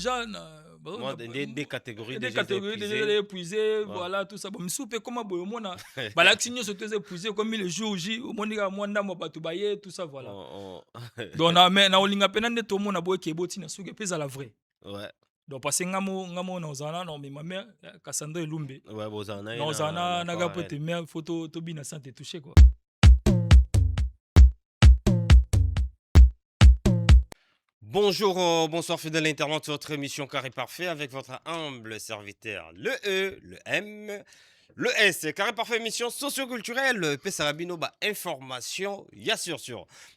Déjà, Moi, des catégories des déjà catégories déjà épuisées. épuisées, Ouais. voilà, tout ça. Bon, mais soupe, comment bon, moi, l'action se faisait épuisé comme le jour J, au monde, moi, ndamo batubaye, tout ça, voilà. Donc, na olinga penande tout le monde a beau qui est boti na souke pesa la vraie. Ouais. Donc, parce que ngamo na ozana, non, mais ma mère, Cassandra Lumbe, Ouais, Bozana, na ozana, na gapo te mère, photo, tobi na santé touché, quoi. Bonjour, bonsoir fidèle internaute sur votre émission Carré Parfait avec votre humble serviteur, le E, le M, le S. Carré Parfait, émission socioculturelle, Pesarabino, information, ya sûr.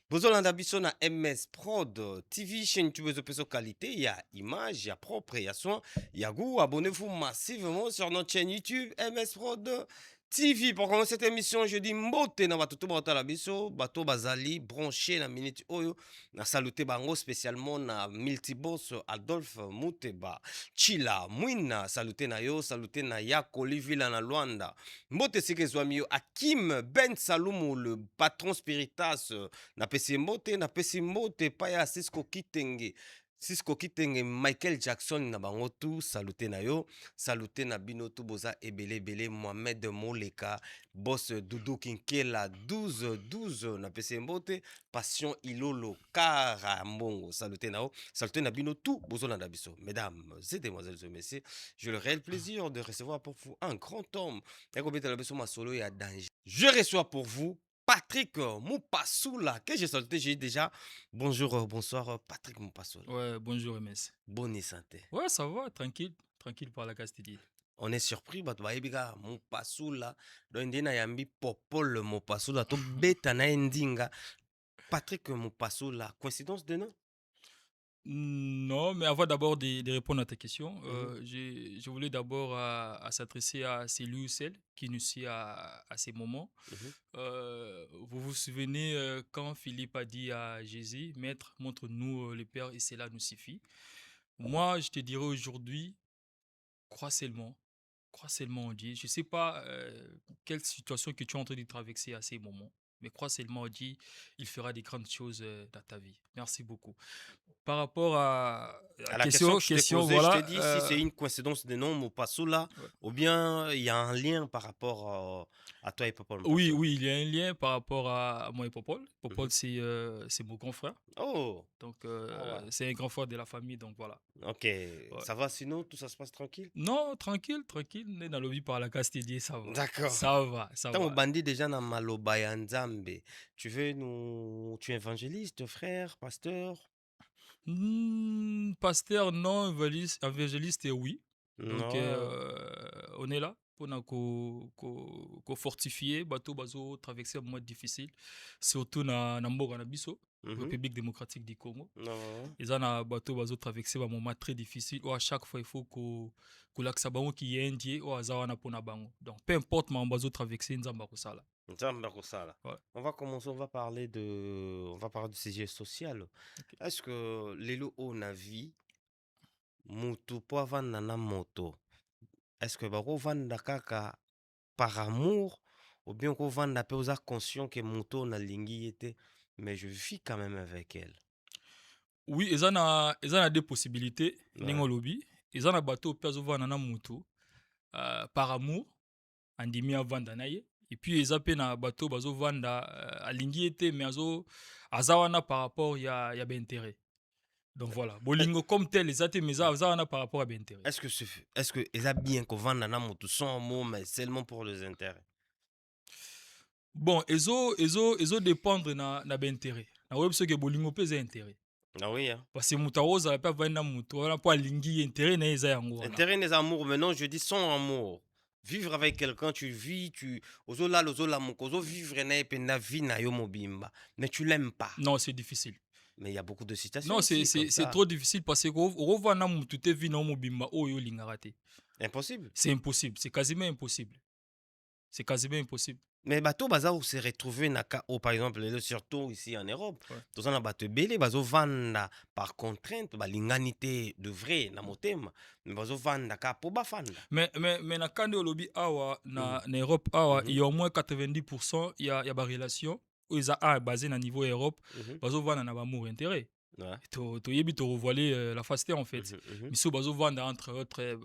Bozolanda biso na MS Prod, TV, chaîne YouTube de peso qualité, il y a image, il y a propre, il y a soin, il y a goût. Abonnez-vous massivement sur notre chaîne YouTube MS Prod. TV, pour commencer cette émission, je dis mbote na batutu la biso, bato bazali, branché na minute oyo. Na salute bango spécialement na multiboss Adolphe Muteba Chila Mwina salute na yo salute na Yako Livila na Luanda mbote sike zwami yo Akim Ben Salumu le patron spiritas na pesi mbote paya Cisco Kitenge Michael Jackson na bango tu salute na yo salute na bino tu boza ebele Mohamed Moleka boss Doudou Kinkela 12 na pesi mbote Passion Ilolo Karambongo. Salute Nao. Salute Nabino tout Bozolanda Biso. Mesdames et demoiselles et messieurs, j'ai le réel plaisir de recevoir pour vous un grand homme. Je reçois pour vous Patrick Moupassoula. Que j'ai saluté, j'ai déjà. Bonjour, bonsoir, Patrick Moupassoula. Ouais, bonjour, MS. Bonne santé. Ouais, ça va, tranquille. Tranquille par la Castille. On est surpris, bato bayebiga Moupassoula. Donc, ndena yambi popol Moupassoula. To beta na endinga. Patrick Moupassoula, coïncidence de nom? Non, mais avant d'abord de répondre à ta question, Mhm. je voulais d'abord à s'adresser à celui ou celle qui nous suit à ces moments. Mhm. Vous vous souvenez quand Philippe a dit à Jésus, Maître, montre-nous le Père et cela nous suffit. Moi, je te dirais aujourd'hui, crois seulement. Crois seulement en Dieu. Je ne sais pas quelle situation que tu es en train de traverser à ces moments, mais crois seulement en Dieu, il fera des grandes choses dans ta vie. Merci beaucoup. Par rapport à la À la question que je t'ai question, posée, je t'ai voilà. dit si c'est une coïncidence de nom, Moupassoula, Ouais. ou bien il y a un lien par rapport à toi et Papa Oui, Moupassoula. oui, il y a un lien par rapport à moi et Popol. Popol, Mhm. c'est mon grand frère. Oh, Donc, ah ouais. c'est un grand frère de la famille. Donc, voilà. Ok, Ouais. ça va sinon, tout ça se passe tranquille? Non, tranquille, tranquille. On est dans le vie par la Castille, ça va. D'accord. Ça va, ça Tant va. bandit déjà dans Maloba ya Nzambe, tu veux nous. Tu es évangéliste, frère, pasteur? Pasteur, non, évangéliste, oui. Donc, Non. on est là pour nous fortifier, bateau, bazo, traverser un moment difficile, surtout na Mboga na biso, Mhm. République démocratique du Congo. Non. Et ça, na bateau, bazo, traverser un moment très difficile où à chaque fois il faut que l'axe bango qui est indien ou azawana pona bango. Donc, peu importe, ma bazo traverser, nzamba ko sala. Nzambe akosala. Ouais. On va commencer, on va parler de sujet social. Ok. Est-ce que lelo on a vie mutu po avanda na moto? Est-ce que bakovanda kaka par amour ou bien kovanda pe oza conscient que moto na lingi était mais je vis quand même avec elle. Oui, et ça na deux possibilités, Ouais. ningo lobby. Et ça na bateau, peso vana na moto, par amour. Andimi avanda na ye et puis eza pe na bato bazovanda alingi ete mais aza wana par rapport ya baintérêt. Donc voilà, Est- bolingo comme tel eza te mais aza wana par rapport à baintérêt. est-ce que eza bien kovanda na moto sans amour mais seulement pour les intérêts? Bon, ezo dépendre na baintérêt. Na web soki bolingo pe eza intérêt. Ah oui, hein. Parce que mutu ozala pe avandi na mutu wana po alingi intérêt na ye eza yango wana. Intérêt des amours, maintenant je dis sans amour. Vivre avec quelqu'un, tu vis, ozola moko, ozo vivre na ependa vie na yo mobimba, mais tu l'aimes pas. Non, c'est difficile. Mais il y a beaucoup de citations Non, aussi comme c'est ça. trop difficile parce que rovanda na mutu te vi na mobimba oyo lingaka te. Impossible. C'est impossible, c'est quasiment impossible. C'est quasiment impossible. Mais bateau baza où se retrouver par exemple surtout ici en Europe, Ouais. tous na bateau belé bazo vanda par contrainte, balinganité de vrai na motema, mais bazo vanda ka po bafanda. Mais na kande olobi awa Mhm. na Europe awa Mhm. il y a au moins 90% il y a ba relation où ils a basé na niveau Europe Mhm. bazo vana na ba amour intérêt. Ouais. toyebi tovoiler la facilité en fait. Mhm. Miso bazovanda entre autres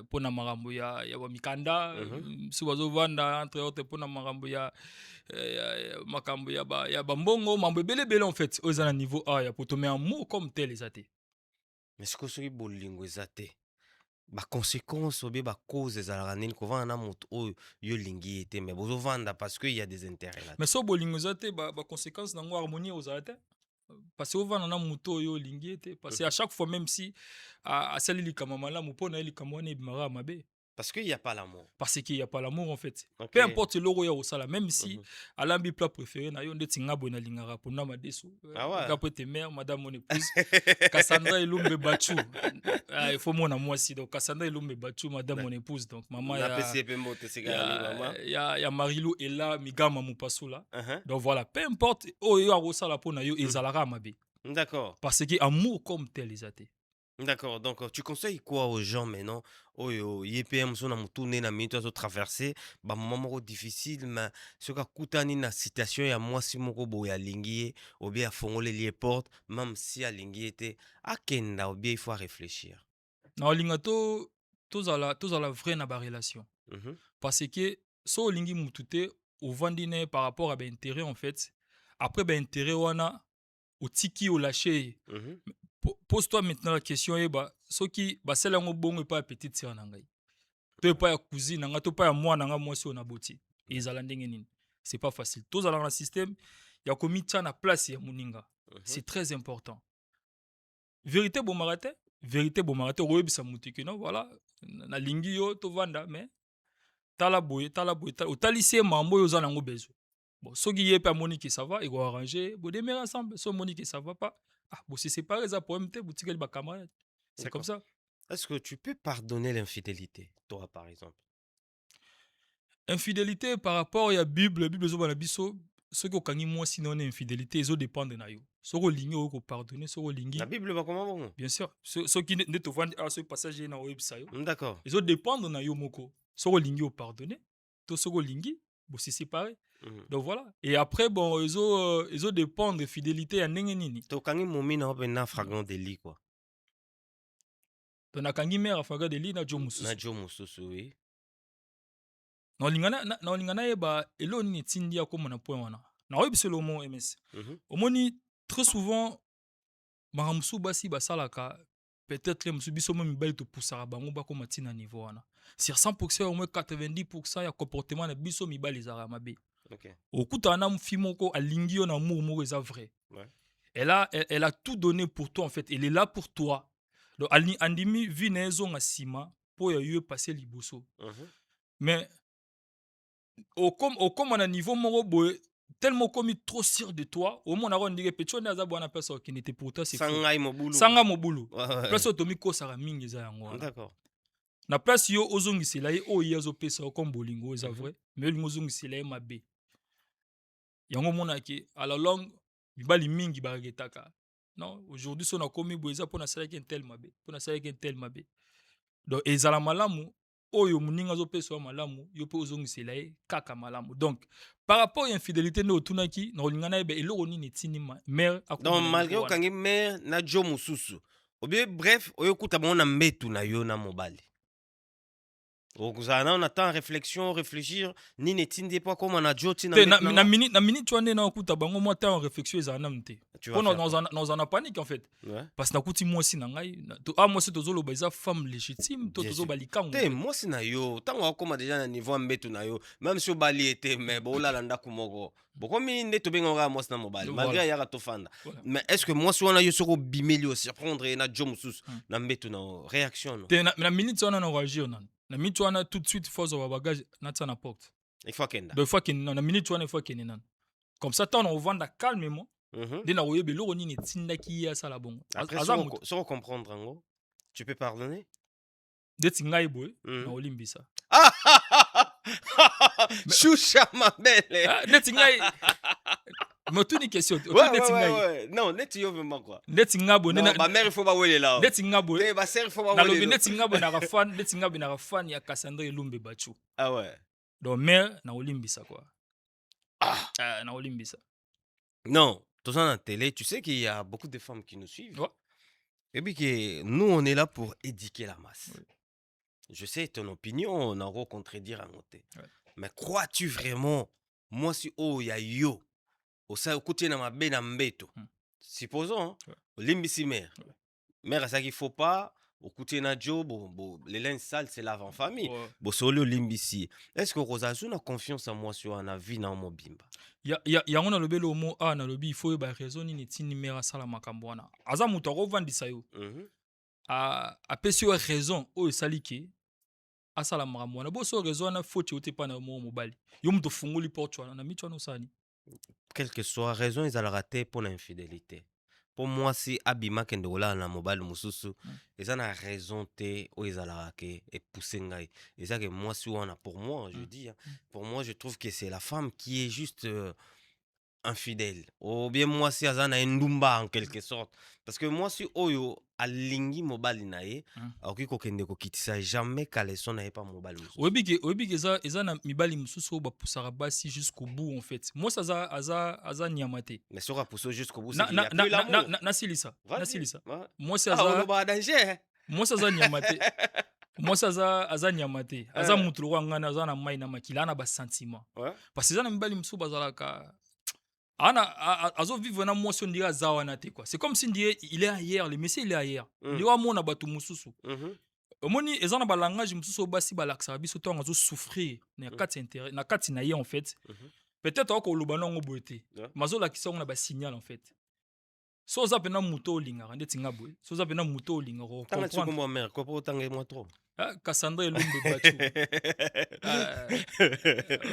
mpona makambo ya bamikanda, Mhm. miso bazovanda entre autres mpona makambo makambo ya bambongo, mambo ebele en fait oyo eza na niveau A ya poto, mais amour comme tel eza te. Mais sikoyo soki bolingo eza te, baconséquence obe bacause ezalaka nini kovanda na moto oyo yo olingi ye te mais bozovanda parce que il y a des intérêts Mais là-dessus. so bolingo eza te baconséquence nango harmonie ozala te. Parce que ovanda na moto oyo olingi ye te, parce que à Mhm. chaque fois même si asali likambo malamu mpona ye likambo wana ebimaka mabe. Parce qu'il y a pas l'amour. Parce qu'il y a pas l'amour en fait. Ok. Peu importe eloko ya kosala, même si Mhm. alambi plat préféré na yo ndeti nga boye nalingaka mpona madesu, Ah nga ouais. mpo ete mère madame mon épouse Cassandra Elumbe Bachu. Il faut mona mwasi, donc Cassandra Elumbe Bachu madame Na- mon épouse, donc maman napesi ye mpe mbote sika ya mama. ya Marilou Ela Migama Mupasula. Mhm. Donc voilà, peu importe oyo akosala mpona yo Mhm. ezalaka mabe, D'accord. parce que amour comme tel eza te. D'accord. Donc, tu conseilles quoi aux gens maintenant? Oyo, YPM, son amoutoune na minute à traverser, bah, moment moko difficile, mais ce qu'a coûtani na situation ya moi si moko bo ya lingi, ou bien à fongole les portes, même si à lingi était, à kenda, ou bien il faut réfléchir. Na olinga tozala vrai na barelation. Mhm, Parce que so olingi mutu te ovandi na ye par rapport à baintérêt en fait, après baintérêt wana otiki olâche ye. mhm. Pose-toi maintenant la question yeba soki basala yango bongo epai ya petite sœur na ngai, to epai ya cousine na ngai, to epai ya mwana na ngai mwasi oyo naboti, ezala ndenge nini? C'est pas facile. Tozalaka na système ya komitia na place ya moninga, Mhm. c'est très important. Vérité bomaka te, vérité bomaka te, okoyebisa mutu ke non voilà, nalingi yo tovanda mais tala boye tala boye otalisi ye mambo oyo oza nango besoin. Bon, soki ye mpe amoni ke ça va ekoarrange bodemere ensemble, so omoni ke ça va pas, bose séparé eza problème te, botikeli bacamarade, c'est comme D'accord. ça. Est-ce que tu peux pardonner l'infidélité, toi, par exemple? Infidélité par rapport ya bible ezoloba na biso soki okangi mwasi na yo na infidélité ezodépendre na yo, soki olingi okoki kopardonne, soki La olingi Bible va comment bon? bien sûr soki nde tovandi awa soki passage ye na oyebisa yo D'accord. ezodépendre na yo moko, soki olingi opardonne to soki olingi bose séparé. Mhm. Donc voilà. Et après, bon, ils ont dépendre fidélité à ndenge nini. Tokangi momina open na fragment de lit, quoi. Donc nakangi mère afaga de li na jo Na mususu. Joe Mususu, oui. Na olingana yeba elo nini tindi ya komona point wana. Na oyebisa lo mo MS. Mhm. Omoni très souvent makamsu basi basalaka peut-être musu biso mo mibali to poussaka bango bakoma tina niveau wana. Sur 100% au moins 90% ya comportement na biso mibali ezaka mabe. Ok. Okuta na mfi moko alingi yo na amour moko eza vrai. Ouais. Elle a tout donné pour toi en fait. Elle est là pour toi. Donc, andimi vi na ezonga sima po ya yo passer liboso. Mhm. Mais au na niveau moko boye tellement comme trop sûr de toi, au moins on a dit que tu as bonne personne qui n'était pour toi c'est faux. Sangai Mobulu. Sanga mobulu. Ouais, ouais. Place otomi ko sara mingi za yango wana. D'accord. Na place yo ozongisela ye o yazo pesa comme bolingo eza Mhm. vrai, mais lingo ozongisela ye mabe. Yango mona ke à la longue mibali mingi bagetaka. Non, aujourd'hui son akomi boeza pona sala ki tel mabe, pona sala ki tel mabe. Donc ezala malamu oyo muninga zo peso malamu yo pe ozongisela ye kaka malamu. Donc par rapport à infidélité no tunaki na olingana ebe eloko nini tini mère Donc akoma na malgré niveau wana. okangi mère na Joe Mususu. Obie bref, oyokuta bango na mbetu na yo na mobali. Okozala nano na temps réflexion, réfléchir nini etindi ye mpo akóma na Joe ti na Te mbetu nango? na minute wana na okuta bango moi temps en réflexion ezala nanu te. Tu vas Pona faire quoi? dans en panique en fait. Ouais. Parce que nakuti mwasi na ngai mwasi tozoloba eza femme légitime to Bien sûr. tozoba likango. Te mwasi na yo ntango akóma déjà na niveau ya mbetu na yo même si obali ye te mais boolala ndako moko bokomi nde tobengaka kaka mwasi na mobali malgré Voilà. ayaka tofanda. Voilà. Mais est ce que mwasi wana yo soki obimeli osurprendre ye na Joe Mususu na mbetu na yo réaction no? Te na minute wana na réagir nanu. Na minute wana tout de suite force wa bagage natia na porte. Il faut akenda. Donc il faut que na minute wana il faut que nanu. Comme ça tant on vanda calmement. Mhm. Nde na oyeba eloko nini etindaki ye asala bongo. Après Aza moto soko comprendre yango tu peux pardonner? ndeti ngai boye Mhm. na olimbisa. Choucha ma belle. Ndeti ngai motuni question. Ouais, Ndeti ngai. ouais. Non, neti yo vraiment quoi. Ndeti nga boye Non, ba mère il faut ba wele là. ndeti nga boye. Te ba sœur il faut ba Nalobi wele. ndeti nga boye na fan, ndeti nga boye na fan ya Cassandra Elumbe Bachu. Ah ouais. Donc mère na olimbisa quoi. Ah. Na olimbisa. Non, Tout ça, la télé, tu sais qu'il y a beaucoup de femmes qui nous suivent. Ouais, Et puis que nous, on est là pour éduquer la masse. ouais, Je sais ton opinion, on en va contredire à côté. ouais, Mais crois-tu vraiment, moi, si oh, il y a yo, au sein, au côté de ma benambeto, mmh, supposons, hein, ouais, limbisi mère. ouais, Mère, ça qu'il faut pas, au côté na jo, les linges sales, c'est lave en famille. ouais. Bon, solo limbisi. Est-ce que Rosazo a confiance en moi sur un vie dans mon bimba? Yango nalobi lomo awa nalobi il faut oyeba raison nini etindi mere asala makambo wana. Aza moto akovandisa yo, Mhm. apesi yo raison oyo esali ke asala makambo wana. Bo so raison wana faute oyo te epai na yo moko mobali. Yo moto ofungoli porte wana na miti wana osala nini? Quelle que soit raison, ils allaient rater pour l'infidélité. Pour moi, si Abima Kendola na mobile mususu, Mmh, ils ont la raison te o ils allaient raquer et pousser ngai. Et ça que moi, si on a pour moi, je mmh, dis, hein, mmh. pour moi, je trouve que c'est la femme qui est juste infidèle. Ou bien moi, si Azana Ndumba en quelque sorte. Parce que moi, si Oyo alingi mobile nae, Mmh. alors qu'il kokende ko kitisa jamais caleçon nae pas mobile mususu. Oyebi ke eza na mibali mosusu oyo bapusaka basi jusqu'au bout en fait. Mwasi aza nyama te. Mais sur pousse jusqu'au bout, c'est Na qu'il n'y na a na plus na na l'amour. na nasilisa, Vas-y. nasilisa. Ouais. Mwasi Ah, on aza est pas en danger. Hein? mwasi aza nyama te. Mwasi aza nyama te. Aza Hein. moto lokola ngana aza na mai na makila ana basentiment. Ouais. Parce que eza na mibali mosusu bazalaka azovivre na mwasi ondire aza wana te quoi. C'est comme si ndire il est ailleurs, le monsieur il est ailleurs. Mm. Ndire amona bato mosusu. Mhm. Omoni eza na balangage mosusu oyo basi balakisaka biso ntango azosouffrir Mm. na kati na ye en fait. Mhm. Peut-être akoloba nango boye te. Ouais. Mais azolakisa yango na basignal en fait. So oza mpena moto olingaka ndeti nga boye. So oza mpena moto olingaka Tanga tsuko ocomprendre. mo mère, ko po tanga moi trop. Cassandra elombe bachu.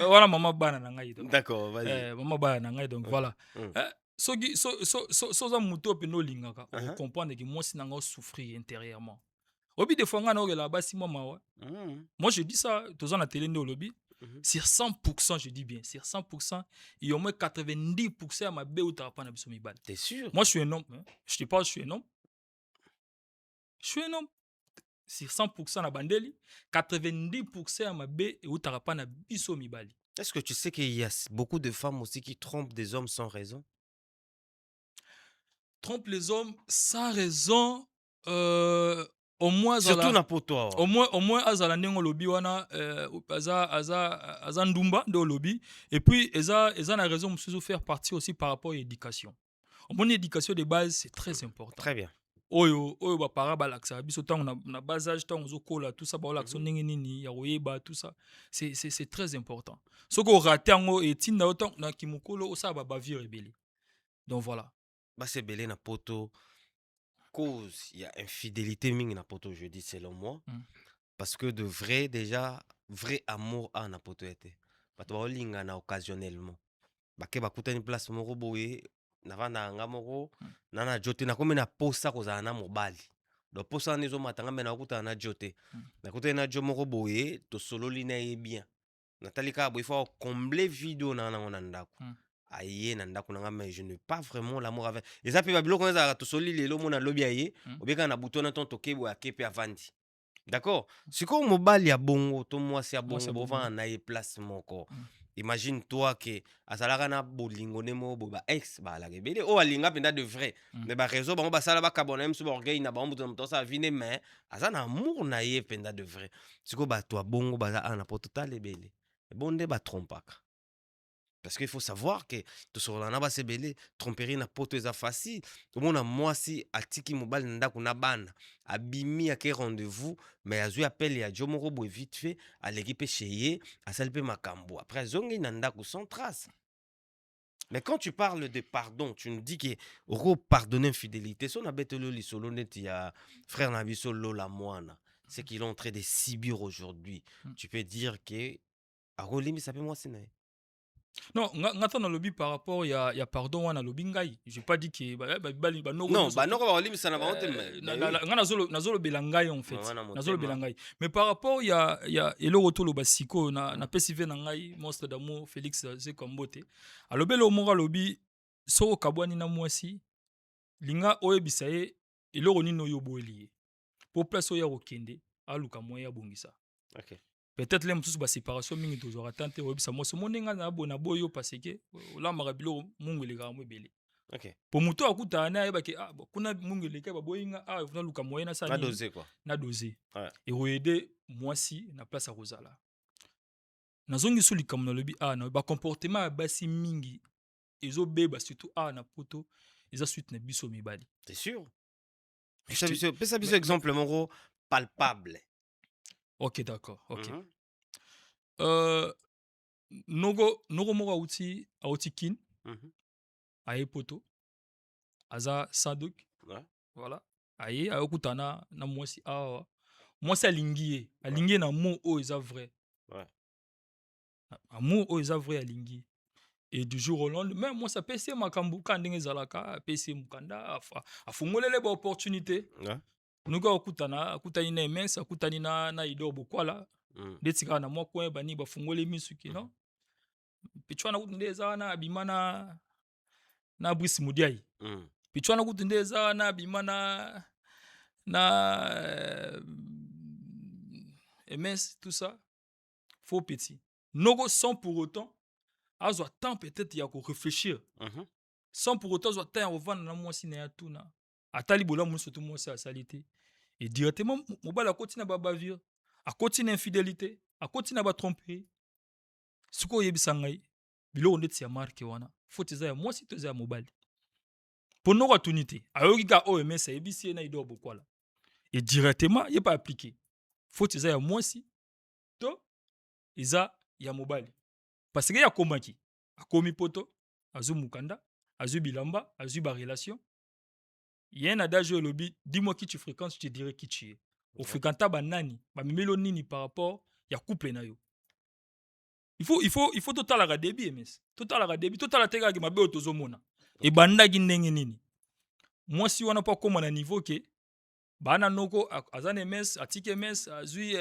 Wana mama bana na ngai donc. D'accord, vas-y. Mama bana na ngai donc voilà. Mm. Soki so oza moto mpena olingaka Uh-huh. ocomprendre ke mwasi na nga osouffrir intérieurement. Obi des fois nga na okela basi mwa mawa. Mm. Moi je dis ça, toza na télé nde olobi. Mhm. Sur 100%, je dis bien, sur 100%, il y a au moins 90% à ma bé ou t'as pas na biso mibali. T'es sûr? Moi, je suis un homme. Hein. Je te parle, je suis un homme. Je suis un homme. Sur 100% na bandeli, 90% à ma bé ou t'as pas na biso mibali. Est-ce que tu sais qu'il y a beaucoup de femmes aussi qui trompent des hommes sans raison? Trompe les hommes sans raison. Au moins, Surtout azala, na pour toi. au moins, azala ndenge lobi wana, aza ndumba de lobi. Et puis, eza na raison de faire partie aussi par rapport à l'éducation. Mon éducation de base, c'est très important. Très bien. Oyo ba para balakisa biso tango na bas âge tango zokola tout ça ba olakisa Mhm. ndenge nini ya koyeba tout ça c'est très important. Soko raté yango etinda autant na kimokolo osala ba bavure ebele. Donc voilà. Bah c'est belé na poto. Cause, il y a infidélité mingi na poto, je dis selon moi. Mm. Parce que de vrai, déjà, vrai amour a na poto été. Bato ba olinga na occasionnellement. Bake bakuta ni place moko boye, na vanda nga moko, Mm. na jote na komi na posa kozala na mobali. Do posa nezo matanga me na kuta na jote. Mm. Na kuta na jo moko boye, to sololi na ye bien. Natali ka boye faut combler vidéo na na ndako. Mm. Aye na ndako na nga mais je n'ai pas vraiment l'amour avec. Et ça peut ba biloko ezala to soli lelo mona lobi aye, Mm. obeka na butona ton toke boya kepe avandi. D'accord? Siko mobali ya bongo to mwasi ya Mwasi bongo ya bongo. bova na ye place moko. Mm. Imagine toi que azalaka na bolingo ne mo bo ba ex ba la rebele o alinga penda de vrai. Mm. Mais ba réseau bango ba sala ba kabona même sur orgueil na bango to sa vine mais azana amour na ye penda de vrai. Siko ba toi bongo ba na poto talebele. Bonde ba trompaka. Parce qu'il faut savoir que to sur la naba sebele tromperie na poto eza facile. Omona mwasi atiki mobali na ndako na bana. Abimi ake rendez-vous mais azui appel ya jo moko boye vite fait aleki pe chez ye asali pe makambo. Après zongi na ndako sans trace. Mais quand tu parles de pardon, tu nous dis que pardonner infidélité, son abetelo li solo neti ya frère na biso Lola Moana. C'est qu'il est en train de subir aujourd'hui. Mm. Tu peux dire que Arolimi ça peut moi c'est Non, ngata na lobi par rapport ya pardon wana lobi ngai. J'ai pas dit que bali ba noko. non, bah non, Arolimi ça n'a pas honte mais nga nazolo belangai en fait. Wana motema. Nazolo belangai. Mais par rapport ya eloko to loba siko na pesive na ngai monstre d'amour Félix Zekombote. Alobelo moko lobi soko kabwani na mwasi linga oyebisa ye eloko nini oyo boeli ye. Po place oyo kokende aluka moya bongisa. OK. Peut-être les mosusu ba séparation mingi tozora tante oyebisa mwasi monenga na boyo parce que olamaka biloko mungu eleka mo ebele. OK. Po moto akutana na yeba ke bon kuna mungu eleke ba boyinga kuna luka moyen na Na sani dosé quoi. na doser. Ouais. Et aider mwasi na place à kozala. Nazongi so likambo na lobi na ba comportement ya basi mingi ezobeba surtout na poto eza suite na biso mibali. C'est sûr. Mais je te Pesa biso mais exemple moko palpable. OK, d'accord, OK. Mhm. Nogo moko auti kin Mhm. aye poto aza sadok Ouais. voilà aye ayokutana na mwasi awa mwasi alingi ye na mot oyo eza vrai Ouais. amour oyo eza vrai alingi ye. Et du jour au lendemain mwasi apesi ye makambo ka ndenge ezalaka apesi ye mokanda afungolele baopportunité Ouais. noki akutani na emes akutani na idor bokwala Mm. ndeti kaka na mwa coin bani bafungoli misu Mhm. kino pichu wana kutu nde eza wana abima na Brice Mudiai. Mm. Pichu wana kutu nde eza wana abima na MS, tout ça. Faux petit. Nogo sans pour autant azwa temps peut-être ya ko réfléchir. Mhm. Sans pour autant azwa temps ya kovanda na mwasi na ya tuna. Atali bolamu surtout mwasi asali te. Et directement mobali akoti na babavure, akoti na infidélité, akoti na batromperie. Sikoyo oyebisa ngai biloko ndeti ya marke wana faute eza ya mwasi to eza ya mobali. Mpo noko atuni te ayoki kaka oyo emesa ayebisi ye na idor bokwala. Et directement ye pa appliqué. Faute eza ya mwasi to eza ya mobali. Parce que ye akomaki akomi poto azwi mokanda azwi bilamba azwi barelation ye na adage oyo elobi dis-moi qui tu fréquentes je te dirai qui tu es. Ofréquenta banani bamemeli yo nini par rapport ya couple na yo. Il faut totalaka debi emes totalaka debi totala te kaka mabe oyo tozomona ebandaki ndenge nini mwasi wana mpo akóma na niveau ke bana noko aza na emes atiki emes azwi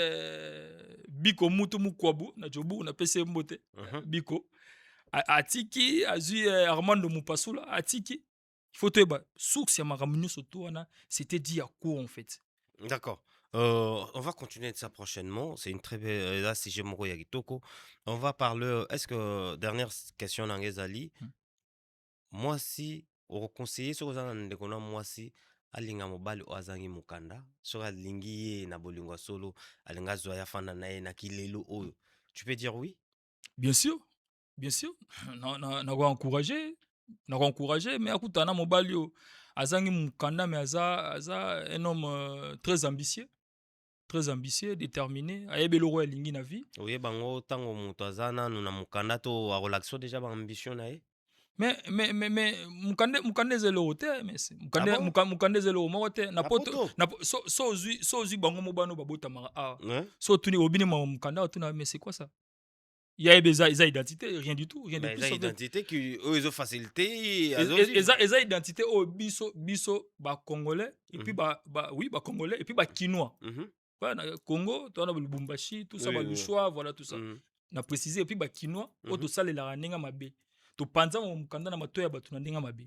biko mutu mukwabu na jobu napesi ye mbote Mhm. biko atiki azwi armando mupasula atiki il faut toyeba source ya makambo nyonso to wana c'était dit à quoi en fait. D'accord. On va continuer de ça prochainement. C'est une très belle. Là, si j'ai mon Yagitoko. On va parler. Est-ce que, dernière question, Nangezali. Hmm. Moi, si, au conseiller sur Ndekona, moi, si, alinga mobile o azangi mukanda, sur alingi ye na bolingwa solo, alinga zoya fana nae na kilelo oyo. Tu peux dire oui? Bien sûr, bien sûr. Na ko encourager mais akutana mobali o azangi mukanda mais aza un homme très ambitieux, déterminé, ayebi eloko alingi na vie. Oui, bango, tango moto azana, nous na mukanda to a relaxo déjà ba ambition nae. Mais mukanda eza eloko te mais Ah bon? mukanda eza eloko moko te na Na poto poto? so ozwi bango mobano babotamaka awa Hein? so otuni obini mukanda otuna mais c'est quoi ça ya yeba eza identité rien du tout rien de Mais plus eza en fait. identité qui eux ils ont facilité à Eza identité oyo biso bacongolais et puis Mhm. oui bacongolais et puis bakinois Mhm. na Congo toza na Lubumbashi tout ça Oui, oui. balushwa voilà tout ça Mhm. na préciser et puis bakinois oyo Mhm. tosalelaka ndenge mabe topanza mokanda na matoyi ya bato na ndenge mabe.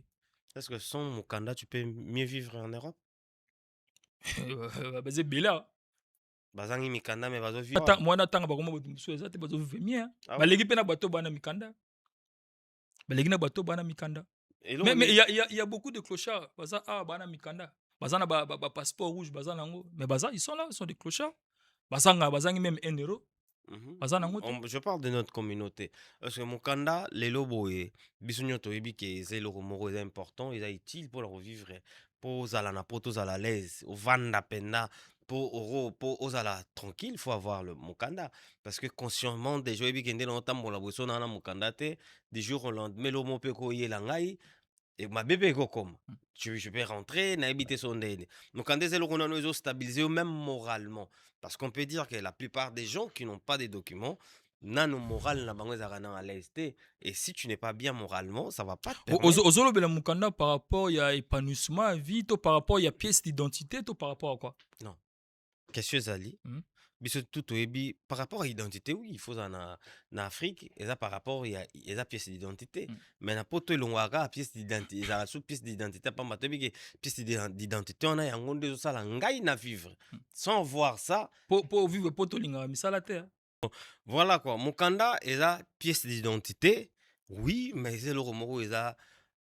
Est-ce que sans Mukanda, tu peux mieux vivre en Europe? Baza ebele awa Bazangi Mikanda, mais bazo vivre. mwana ntanga bakoma bato mosusu eza te bazovivre bien Ah ouais? baleki mpe na bato bana mikanda baleki na bato bana mikanda Et là, mais on est. il y a beaucoup de clochards baza awa bana mikanda baza na passeport rouge baza nango mais baza ils sont là ils sont des clochards bazangi même 1 euro Mhm. baza nango te. Je parle de notre communauté. Parce que Mukanda, les lobos et Bisonyoto Ebi, qui est le mot important, il est utile pour le revivre. Pour Zala na poto Zala l'aise, au Vanda Pena, pour Oro, pour Ozala tranquille, il faut avoir le Mukanda. Parce que consciemment, des gens qui ont longtemps pour la boisson dans la Mukanda, des jours au lendemain, le mot peut couiller l'angaï. Et ma bébé go comme je peux rentrer na habiter son dene donc quand des qu'on a nous stabiliser même moralement parce qu'on peut dire que la plupart des gens qui n'ont pas des documents nano moral na bango ezalaka na à l'aise te. Et si tu n'es pas bien moralement ça va pas te permettre. Ozolobela mukanda par rapport ya épanouissement à vie to par rapport ya pièce d'identité to par rapport à quoi? Non, question ezali Hmm? biso tout toyebi par rapport à l'identité oui il faut na Afrique et ça par rapport il y a pièce d'identité Hmm. mais na poto elongwaka pièce d'identité ezala sous pièce d'identité pamba toyebi ke pièce d'identité on a yango nde ezosala ngai na vivre sans voir ça. Po vivre po tolingaka misala te. Voilà quoi mokanda eza pièce d'identité oui mais eza eloko moko eza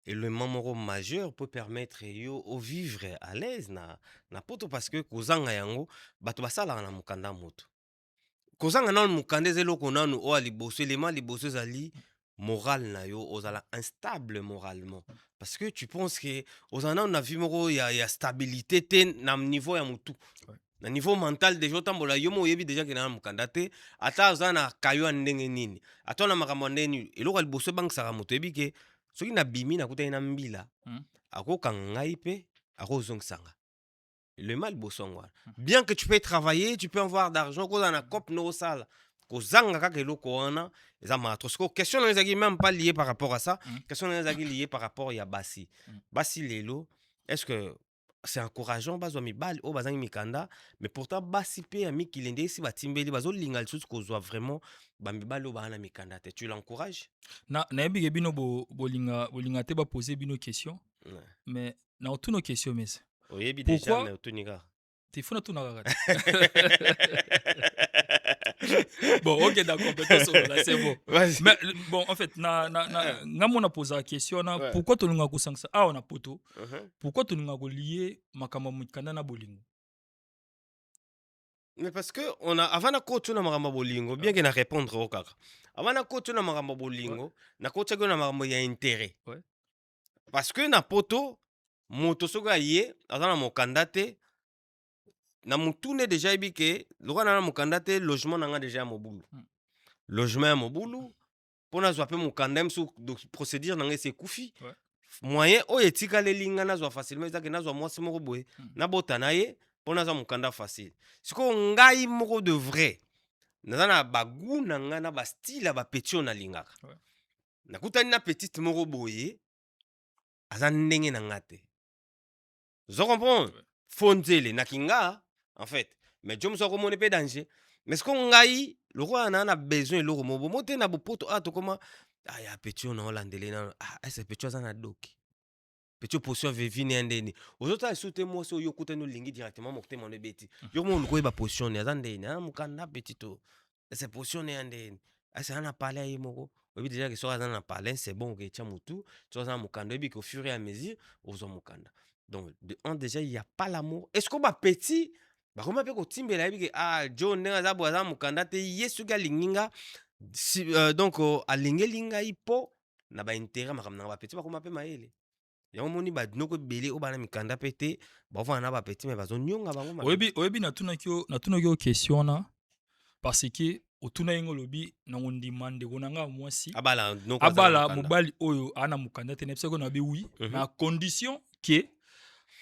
élément moko majeur peut permettre yo au vivre à l'aise na poto parce que kozanga yango bato basalaka na mokanda moto kozanga nanu mokanda eza eloko nanu oyo ya liboso elema liboso ezali moral na yo ozala instable moralement parce que tu penses que ozala nanu na vie moko ya stabilité te na niveau ya motu Ouais. na niveau mental deja otambola yo mo oyebi deja kena na mokanda te ata oza na kayo ya ndenge nini ata na makambo ya ndenge nini eloko ya liboso ebangisaka moto oyebi ke soki nabimi nakutani na mbila Mhm. akokanga ngai mpe akozongisanga le mal liboso yango wana Mhm. bien que tu peux travailler tu peux avoir d'argent kozala na cope no osala kozanga kaka eloko wana eza matro siko question na ezalaki même pas lié par rapport à ça Mhm. question na ezalaki lié par rapport ya basi Mhm. basi lelo est-ce que c'est encourageant bazwa mibali oyo bazangi mikanda mais pourtant basi mpe ya mikili nde esi batimbeli bazolinga lisusu kozwa vraiment bamibali oyo baa na mikanda te tu l'encourage Nayebi ke bino bolinga te baposer bino question, Ouais. mais na otuna question mesa. oyebi déjà Pourquoi mais otuni kaka Tefuna tunaka kaka. Bon, ok, d'accord, peut-être solo là, c'est bon. Vas-y. Mais bon, en fait, nga mona poser la question na Ouais. pourquoi tolinga ko sangsa on a poto? Mhm. Pourquoi tolinga ko lier makambo mukanda na bolingo? Mais parce que on a avant na kotu na makambo ya bolingo bien que na répondre o kaka avant na kotu na makambo ya bolingo na kotiaki na makambo ya intérêt Ouais. parce que na poto moto soki aye aza na mokanda te na motune deja yebi ke lokwa na mokanda te logement na nga deja ya mobulu Mm. logement ya mobulu mpo nazwa mpe mokanda mosu procédure na nga esi ekufi Ouais. moyen oyo etikaleli nga nazwa facilement ezaki nazwa mwasi moko boye Mm. nabota na ye mpo nazwa mokanda facile sikoyo ngai moko de vrai naza na bagu na nga na bastyle ya bapeti oyo nalingaka Ouais. nakutani na petite moko boye aza ndenge na nga te ozo comprendre Ouais. fo nzele nakinga en fait mais jo mosu akomona mpe danger mais sikoyo ngai lokola naa na besoin eloko moko bomo te na bopoto awa tokoma aya peti oyo naolandele nano ese peti oyo aza na doki peti oyo position vevine ya ndeni ozotala lisusu te mwasi oyo okutani olingi directement motema no ebeti yo mo oluka oyeba position aza ndeni aza mokanda peti to ese position ya ndeni ese aza na pale ye moko oyebi deja ke soki aza na pale c'est bon oketya motu soki aza na mokanda oyebi ke au fur et à mesure ozwa mokanda donc de un déjà il y a pas l'amour est ce que bapeti bakoma mpe kotimbela yebi ke jo ndenge aza boye aza mokanda te ye soki alingi nga donc alingeli ngai mpo na baintérêt makambo nanga bapeti bakoma mpe mayele yango moni banoko ebele oyo bana mikanda mpe te bavanda na bapeti me bazonionga bango mabe Oyebi natunaki yo question na parce que otuna yengo lobi na ngondima ndeko na nga mwasi abala noko aza na abala mokanda mobali oyo ana mukanda te na biso na bi oui Mhm. mais à condition que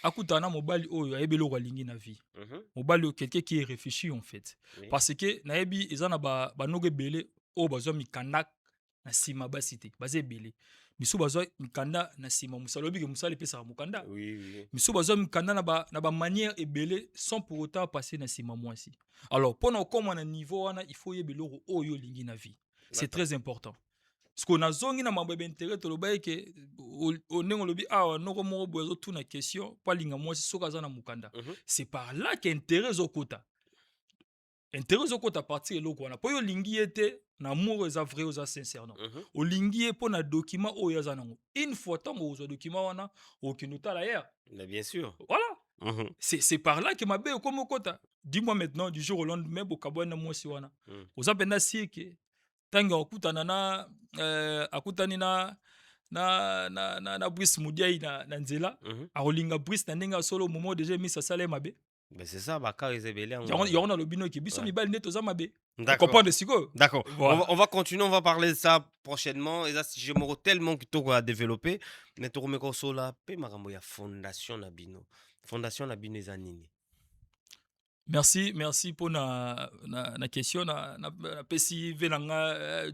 akutana na mobali oyo ayebi eloko alingi na vie Mhm. mobali oyo quelqu'un qui est réfléchi en fait Oui. parce que nayebi eza na banoko ebele oyo bazwa mikanda na nsima basi te baza ebele misu bazwa mikanda na nsima mosala oyebi ke mosala epesaka mokanda Oui, oui. misu bazwa mikanda na bamanière ebele sans pour autant passer na nsima mwasi alors mpona okóma na niveau wana il faut oyeba eloko oyo olingi na vie c'est D'accord. très important parce que nazongi na mambo ya baintere toloba eke ndenge olobi awa noko moko boye azotuna question mpo alinga mwasi soki aza na mokanda Mhm. c'est par là que intérêt ezokota intérêt ezokota partir eloko wana mpo yo olingi ye te na amour eza vrai oza sincère non Mhm. olingi ye mpo na document oyo aza nango une fois ntango ozwa document wana okende otala yer Mais bien sûr. voilà Mhm. c'est par là que mabe ekómi okota dis-moi maintenant du jour au lendemain bokabwani na mwasi wana Mm. oza mpenza sike ntango akutana akutani na Brice Mudiai na nzela Mhm. akolinga Brice na ndenge ya solo momo deja emisa asala ye mabe Mais c'est ça, bakar ezebele yango yango wana. yango nalobi noki biso Ouais. mibali nde toza mabe D'accord. okomprendre sikoyo D'accord. voilà On va continuer, on va parler de ça prochainement. Et ça, si je me tellement kitoko à développer. Mais tu remets sola, pe makambo ya fondation na bino. Fondation na bino eza nini? merci mpo na question napesi ve na nga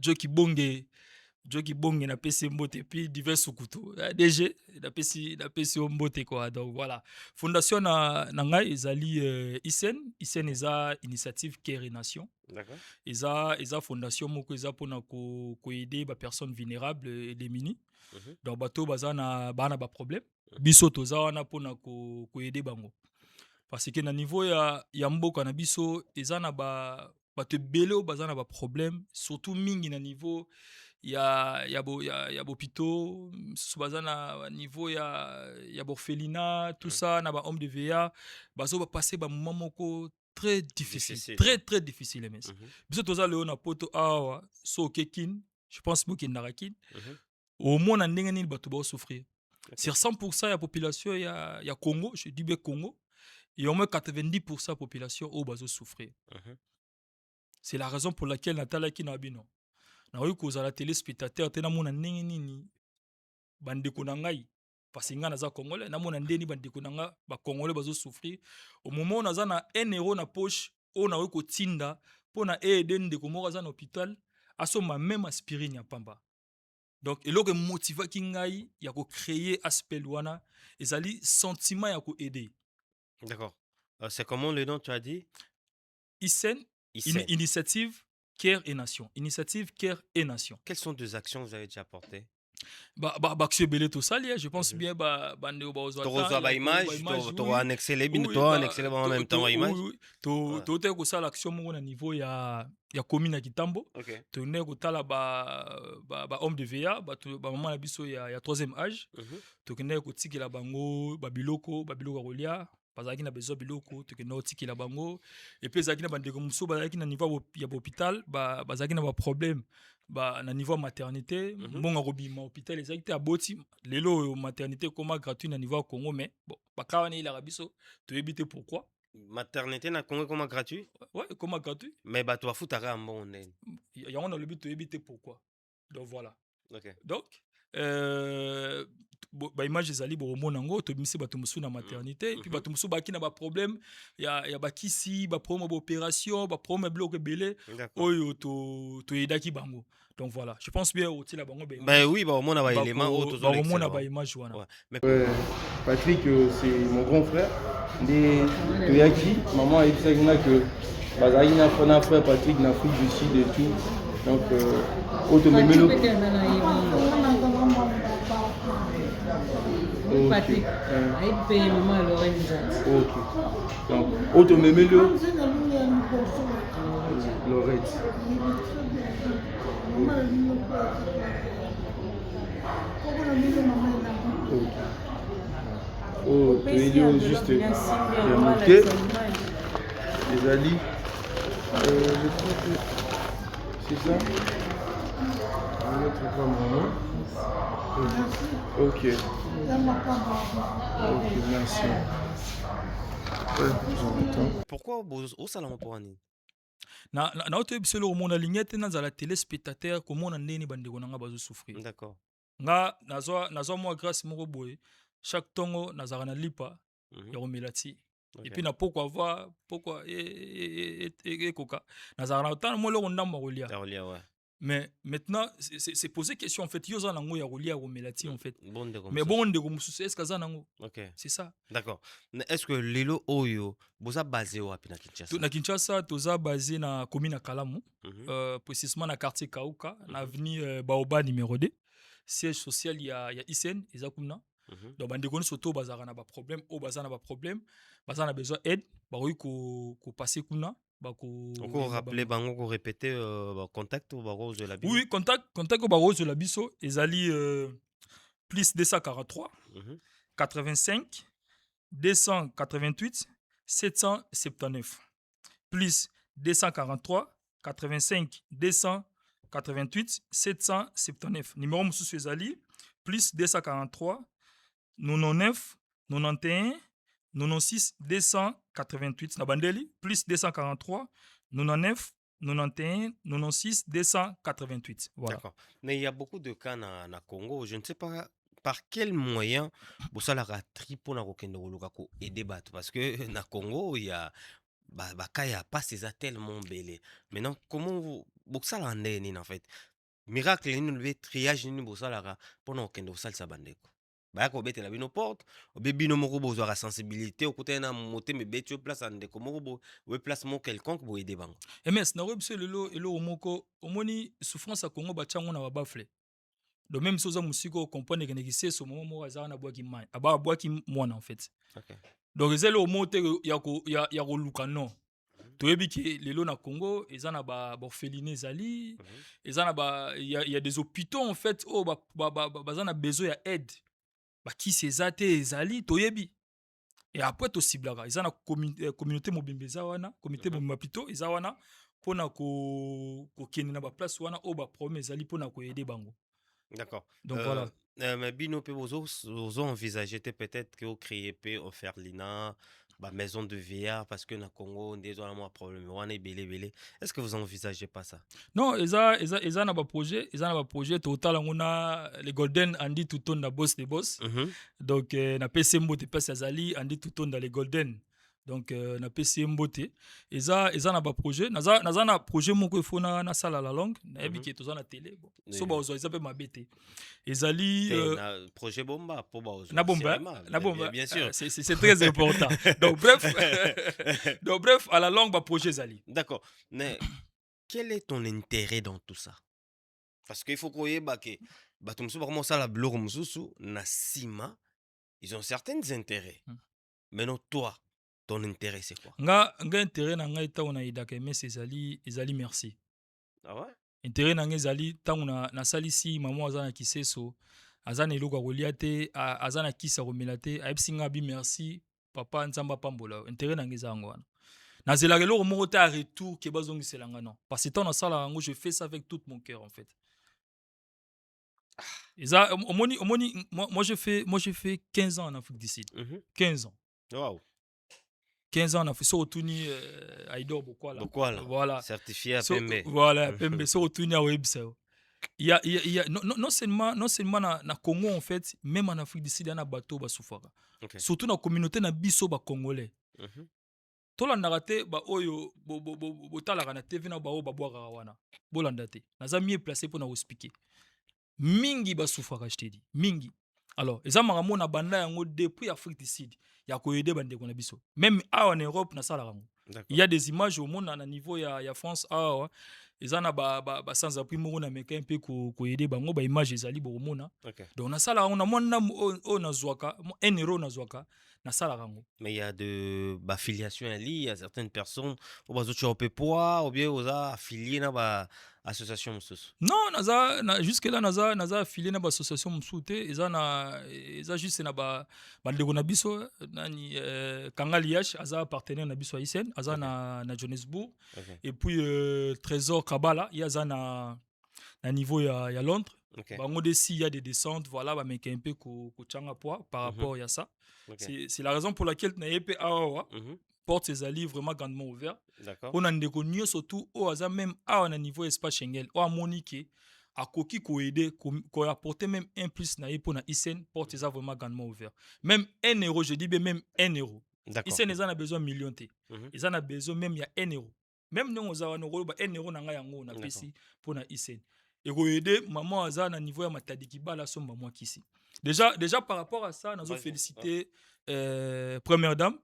Joki Bonge napesi mbote puis divers sukutu DG napesi yo mbote quoi donc voilà fondation na ngai ezali isen eza initiative Care et Nation D'accord. eza fondation moko eza mpona koaider bapersone vulnérable et démuni Mhm. donc bato baza na baproblème biso toza wana mpona koaider bango parce que na niveau ya mboka na biso eza na bato ebele oyo baza na baproblème surtout mingi na niveau y a hôpitaux misusu baza na niveau ya orphelinat tout Mhm. ça na homme de VA bazo bapase moment moko très difficile Difficile, très ouais. très difficile mes Mhm. biso toza leo na poto awa so oke kini je pense bokendaka kini Mhm. omona ndenge nini bato baosouffrir Ok. sur 100% ya population ya Congo je dis bien Congo et au moins 90% ya population oyo bazosouffrir Mhm. c'est la raison pour laquelle natalaki na bino nakoki kozala téléspectateur te namona ndenge nini bandeko na ngai parce que ngai naza congolais namona ndeni bandeko na nga bacongolais bazosouffrir au moment oyo naza na 1 euro na poche oyo nakoki kotinda mpo na eyede ndeko moko aza na hôpital asomba meme aspirine ya pamba donc eloko emotivaki ngai ya kocreye aspel wana ezali sentiment ya koede D'accord. C'est comment le nom, tu as dit? isen Isen. initiative care et nation initiative care et nation Quelles sont deux actions que vous avez déjà portées? baction ebele tosali je pense Mhm. bien bandeko bazwa temps Tozwa ya image, baimage tu oui annexé les bines, oui toi annexé les en même temps en image. oui Ouais. totali kosala action moko na niveau ya commune ya kitambo Ok. tokendeki kotala homme de va bamama na biso ya troisième âge Mhm. tokendeki kotikela bango babiloko ya kolia bazalaki na besoin biloko tokendeki kotikela bango epuis ezalaki na bandeko mosusu bazalaki na niveau ya bahôpital bazalaki na baproblème na niveau ya maternité Mhm. mbongo ya kobima hôpital ezalaki te aboti lelo oyo maternité ekoma gratuit na niveau ya congo mais bon bakala wana eyelaka biso toyebi te pourquoi Maternité na Congo comment gratuit? ouais ekoma gratuit Mais bato bafutaka yango ndeni. yango nalobi toyebi te pourquoi donc voilà Ok. donc baimage ezali bokomona yango tobimisi bato mosusu na maternité epuis Mhm. bato mosusu baki na baproblème ya bakisi baproblème ya baopération baproblème ya biloko ebele D'accord. oyo toyedaki bango donc voilà je pense bien otila bango Ben oui, bah, on a un élément autre bakomona baimage wana ouais. Mais Patrick, c'est mon grand frère. Des Toyaki, maman a dit que Bazali n'a pas frère Patrick en Afrique du Sud et tout. Donc, Automemelo. Patrick, il paye maman Lorenza. Ok. Donc, Automemelo. Lorette. Ok. Oh, Toyelio juste bien monté. Les alliés. Je crois que c'est ça. Je vais mettre pas maman. Ok. Ok, merci. J'entends. pourquoi au salon pour Annie? naotoyebisa eloko mona alingi te nazala téléspectateur komona ndeni bandeko na nga bazosouffrir D'accord. nga nazwa mwa grâce moko boye chaque ntongo nazalaka na lipa Mhm. ya komela ti Ok. epuis na pokwa ekoka nazalaka na tana mwa eloko ndambo ya kolia T'as relié, ouais. mais maintenant c'est poser question en fait yo oza nango ya kolia ya komela ti en fait Bon de comme mais ça. bongo ndeko mosusu est ce que aza nango Ok. c'est ça D'accord. Mais est-ce que Lilo Oyo, vous a basé au Apina Kinshasa? na Kinshasa toza basé na commune ya Kalamu Mhm. précisément na quartier Kauka na Mhm. avenue Baoba numéro 2 siège social ya ICN eza kuna Mhm. donc bandeko nyonso to bazalaka na baproblème oyo baza na baproblème baza na besoin aide bakoki kopase kuna Encore rappeler, bango répéter contact ou baro de la Bible? oui contact oyo bakozwela biso ezali plus 243 Mhm. 85 288 779 plus 243 85 288 779 numéro mosusu ezali plus 243 99 91 96 288 na bandeli plus 243 99 91 96 288 voilà. D'accord. Mais il y a beaucoup de cas na Congo. Je ne sais pas par quel moyen vous la tri pour aider bateau. Parce que na Congo, il y a cas, il y a pas ces tellement belé. Maintenant, comment vous ça en fait? Miracle, ni le triage ni vous la pour nous kendo ça sa bandeko. Ba ko bete la bino porte, obebi no moko bozo la sensibilité, au côté na moté me bete place andeko moko bo, ou placement quelconque pour aider bango. ms na biso lelo moko omoni souffrance ya Congo batiango na babafle donc même si oza mosika ocomprendre ke nekise so momo moko azala na bwaki mai abwaki mwana en fait OK. donc eza eloko moko te ya koluka non toyebi ke lelo na Congo eza na ba orphelinat ezali eza na ba il y a des hôpitaux en fait baza na besoin ya aide bakisi eza te ezali toyebi et après tosiblaka eza na communauté mobimba eza wana communauté mobimba plutôt eza wana mpona kokende na baplace wana oyo baproblème ezali mpona koyede bango. D'accord. Donc voilà. Mais bino pe vous envisagez peut-être que vous créez pe orphelinat, ba maison de vieillard parce que na Congo des ont un problème on est belé. Est-ce que vous envisagez pas ça? Non, eza na ba projet total ngona les golden andi tout na boss des boss. Donc na PC mbote pesa azali andi tout dans les golden. Donc na PC mbote eza na ba projet naza na projet moko ifo na sala la langue na yebi ke toza na télé bon so ba ozo eza pe mabete ezali na projet bomba pour ba ozo na bomba bien sûr c'est très important. Donc bref à la langue ba projet ezali. D'accord. Mais quel est ton intérêt dans tout ça? Parce qu'il faut croire que bato musu ba ça la bloro mususu na sima ils ont certains intérêts. Mais non toi ton intérêt c'est quoi? Nga intérêt na ngai ta ona idaka mais ezali merci. Ah ouais? Intérêt na ngai ezali tangu na salisi maman azana kiseso azana eloko kolia te azana kisa komela te ayebisi nga bi merci papa nzamba pambola intérêt na ngai zango wana. Na zela eloko moko ta retour ke bazongisela nga non parce que tant na sala yango je fais ça avec tout mon cœur en fait. Eza omoni moi je fais 15 ans en Afrique du Sud. 15 ans. Wow. 15 ans en Afrique, Sorotuni Aïdor Bokwala. Voilà. Certifié à PMB. Voilà, PMB, Sorotuni à Websao. Il y a non seulement na Congo en fait, même en Afrique du Sud, il y a un bateau basufara. Surtout dans la communauté na biso ba congolais. Tola narate ba oyo botala kana TV na ba o ba boaka wana. Bolanda te. Naza mieux placé pour na expliquer. Mingi basufara je te dis. Mingi. Alors, eza makambo na banda yango depuis Afrique du Sud. Ya koyede bande ko na biso. Même en Europe na sala rango. Il y a des images au monde na niveau ya France ah eza na ba sans appui moko na meka un peu koyede bango ba image ezali bo mona. Donc na sala rango na mona o na zwaka 1 euro na zwaka na sala rango. Mais il y a de affiliation liée à certaines personnes ou bazo choper poids ou bien aux affiliés na ba association mususu. Non, jusque là naza affilié na ba association mususu te eza juste na ba ndeko na biso nani Kangali H aza partenaire na biso Isen aza na Johannesburg et puis Trésor Kabala il aza na niveau ya Londres. Bango desi il y a des descentes voilà ba meka un peu ko changa poids par rapport à ça. C'est la raison pour laquelle na yepe awa porte ses alliés vraiment grandement ouverts. D'accord. On a des surtout au hasard même à un niveau espace Schengen. Au Monique à koki ko aider ko apporter même un plus na pour na Isen porte ça vraiment grandement ouvert. Même 1 euro je dis bien même 1 euro. Isen ils en a besoin million té. Ils en a besoin même il y a 1 euro. Même nous on a 1 euro na nga yango na pesi pour na Isen. Et ko aider maman aza na niveau ya matadiki bala so maman kisi. Déjà par rapport à ça nous féliciter première dame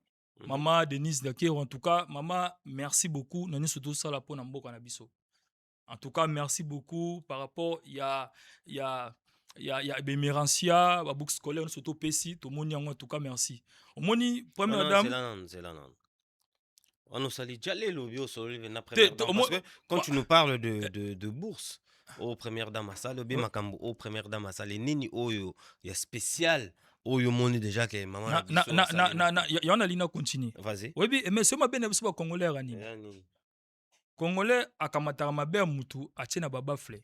Maman Denise Dakero, en tout cas, maman, merci beaucoup. Nous sommes ça là pour Nambo Kanabiso. En tout cas, merci beaucoup par rapport il y a Bémérancia, la book scolaire, nous sommes PC, tout le monde en tout cas merci. Au moni première dame. C'est là non. On nous salue déjà les lobbies au soleil na première dame parce que quand tu nous parles de bourse aux premières dames à ça, le Bémakambo aux premières dames à ça, les nini oyo, il y a spécial. Oh, yo moni déjà que maman y en a lina continue. Vas-y. Oui, mais c'est ma bene biso congolais rani. Congolais akamataka mabe mutu atina baba fle.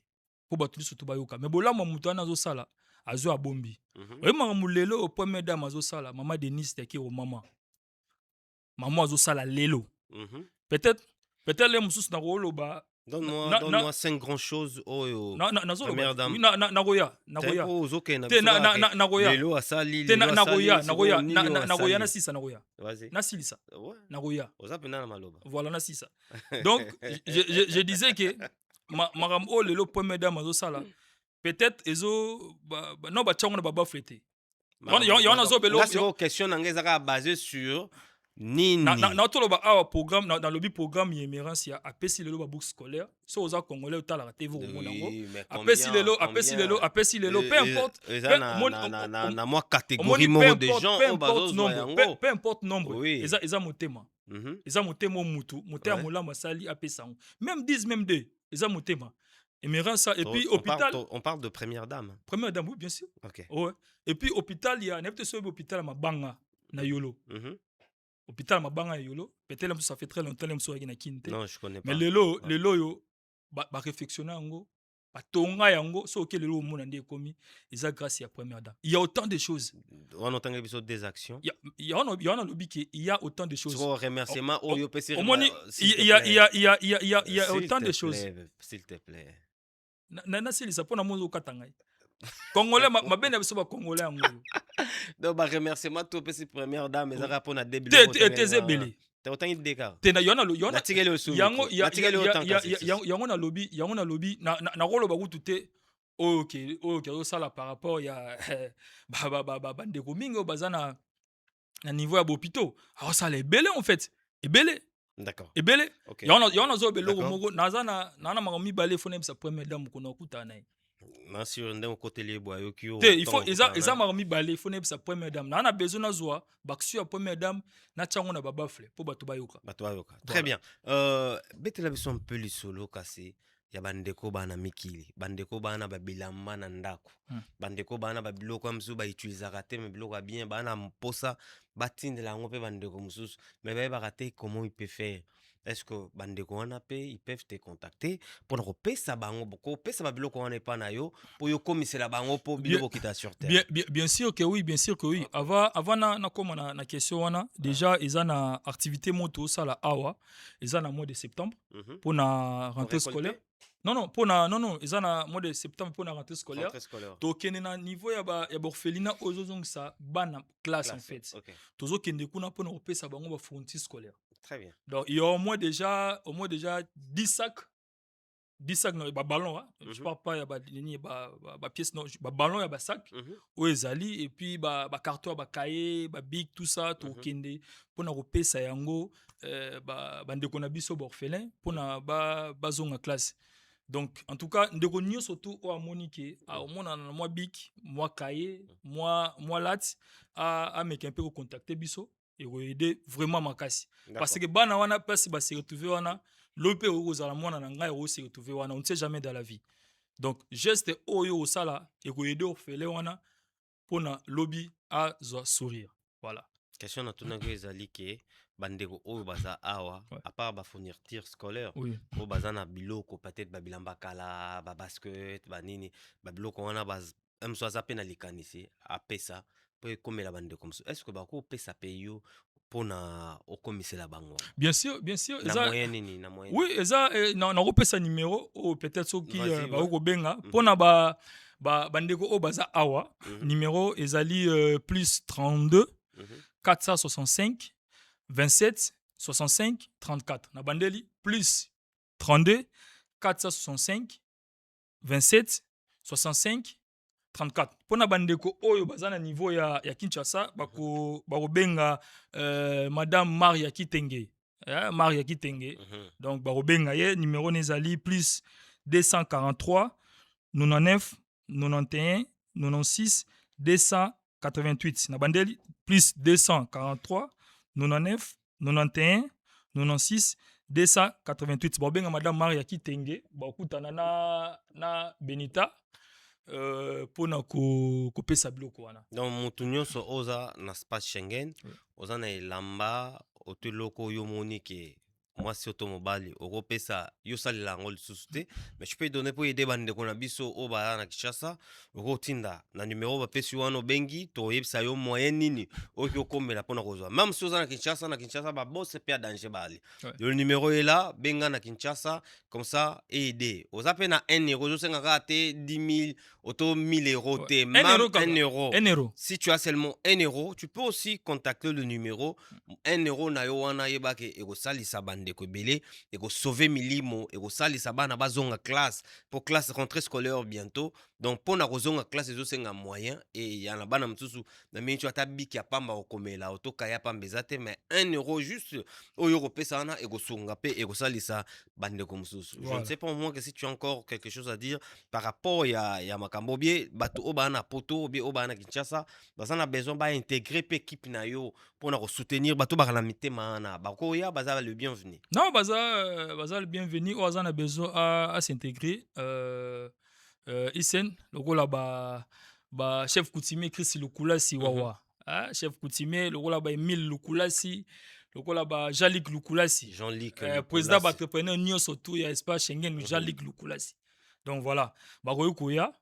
Po batuli surtout bayoka. Mais bolama mutu ana zo sala azo abombi. Oui, maman lelo au premier dame azo sala maman Denise teki au maman. Maman azo sala lelo. Peut-être les musus na rolo ba. Donne-moi 5 grandes choses. Première dame. Nagoya. Lelo asali. Nagoya na sisa nagoya. Vas-y. Na silisa. Nagoya. Ozapena na maloba. Voilà na sisa. Donc je disais que maram o lelo premier dame azo sala. Peut-être ezo non ba chango na baba flété. Il y a une question basée sur Nini. Na toloba awa programme dans le programme Yémérance ya apesi lelo ba bourse scolaire. So oza congolais otala la TV au monango. Oui, mais Apesi lelo, peu importe. Na moi catégorie moko de gens peu importe nombre, peu importe nombre. Oui. Eza motema. Eza motema mutu, motema mulamba sali apesa. Même 10 même 2, eza motema. Emerance et puis hôpital. On parle de première dame. Première dame, oui, bien sûr. OK. Ouais. Et puis hôpital, il y a n'importe ce hôpital Mabanga na Yolo. Hôpital Mabanga Yolo. Peut-être ça fait très longtemps que je na kinte. Non, je connais pas. Mais lelo yo ba réflexionner yango, ba tonga yango, so que lelo mon ande komi, eza grâce à première dame. Il y a autant de choses. On entend des actions. Il y a un lobby qui il y a autant de choses. Sur remerciement il y a autant de choses. S'il te plaît. Na c'est ça pour na mozo katanga. Congolais ma bene biso ba congolais yango. Donc ba remerciement to pesi première dame eza rapona débile. T'es belé. T'as autant de dégâts. Tena yona yango na lobby na rolo ba kutute. OK, ça là par rapport ya bande mingo bazana na niveau ya hôpital. Alors ça les belé en fait. Et belé. D'accord. Et belé. OK. Yona zo belé moko nazana na makomi balé fone sa première dame ko na kutana. Na sur ndem côté les boyo ki o. Il faut eza makomi balé fone sa première dame. Na besoin na zo baksu ya première dame na tchango na babafle po bato bayoka. Très bien. Betela biso un peu lisolo kasi. Ya bandeko bana mikili bandeko bana babilamba na ndako bandeko bana babiloko amsu ba utilisaka te mais biloko bien bana mposa batindela ngo pe bandeko mususu mais ba rater comment il peut faire. Est-ce que bandeko wana pe ils peuvent te contacter pour repesa bango boko pesa ba biloko wana pa na yo pour yo komisela bango pour biloko kita sur terre. Bien sûr que oui, bien sûr que oui. Avant na comme na question wana déjà ils ont na activité moto ça la awa ils ont na mois de septembre pour na rentrée scolaire. Non, ils ont na mois de septembre pour la rentrée scolaire. To kende na niveau ya orphelinat ozozong sa bana classe en fait. Tozo kende kuna pour na repesa bango ba fourniture scolaire. Très bien. Donc il y a au moins déjà 10 sacs dans ba ballon je parle pas ya ba pièce non ba ballon ya ba sac o ezali et puis ba carton ba cahier ba bic tout ça to kende pour na repesa yango ba ndeko na biso orphelin pour na ba zonga classe. Donc en tout cas ndeko nyo surtout o amonique au mona na moi bic moi cahier moi lat a mec un peu contacter biso et aider vraiment makasi parce que bana wana passe ba se retrouver wana lopé ozala mwana na ngai o se retrouver wana on ne sait jamais dans la vie. Donc geste oyo osala et aider orphelin wana pour na lobby à sourire. Voilà. Question na tuna go ezali ke bandeko oyo baza awa à part ba fourniture scolaire o baza na biloko peut-être ba bilamba kala ba basket ba nini ba biloko wana baz amso za pena likanisi apesa po ekomela bandeko mso. Est-ce que ba ko pesa payo pona okomisela bango? Bien sûr na moyenne na moyenne. Oui eza na repesa numéro ou peut-être ceux qui ba ko benga pona ba bandeko o baza awa numéro ezali plus 32 465 27 65 34 na bandeli plus 32 465 27 65 34 pona bandeko oyo bazana niveau ya Kinshasa bako benga madame Maria Kitenge Maria Kitenge donc bako benga ye numéro nezali plus 243 99 91 96 288 na bandeli plus 243 99 91 96 288 babenga madame Maria Kitenge bakutana na Benita pona ko pesa biloko wana. Donc mutu nyonso oza na space Schengen oza na elamba oteloko yo monike moi si automobile européen yo salela ngol susute mais je peux donner pour aider bande ko na biso o ba na Kinshasa rotinda na numéro ba pesi wano bengi to yebisa yo moyen nini o ki okomela pona kozwa même si oza na Kinshasa ba boss pe danger bali le numéro est là benga na Kinshasa comme ça aider oza pe na 1 euro zo senga raté 10 000 auto 1000 euros te même 1 euro si tu as seulement 1 euro tu peux aussi contacter le numéro 1 euro na yo wana yebake e ko salisa bande bandeko ebele ekosauve milimo ekosalisa bana bazonga classe pour classe rentrée scolaire bientôt donc mpona kozonga classe ezosenga moyen e ya na bana mosusu na miniti ata biki ya pamba kokomela otoka ya pamba eza te mais 1 euro juste oyo okopesa wana ekosunga mpe ekosalisa bandeko mosusu. Je ne Voilà. sais pas moi que si tu as encore quelque chose à dire par rapport ya makambo obie bato oyo baa na poto obie oyo baa na Kinshasa baza na besoin baintégrer mpe équipe na yo mpona kosoutenir bato baka na mitema wana bakoya baza le bienvenu. Non, baza le bienvenu oyo aza na besoin à s'intégrer. Isen lokola chef coutumier Chris Lukulasi wawa. Chef coutumier lokola Emile Lukulasi, lokola Jean-Luc Lukulasi. Jean-Luc Président d'entrepreneur nyonso tout ya espace Schengen Jean-Luc Lukulasi. Donc voilà, bakoyo koya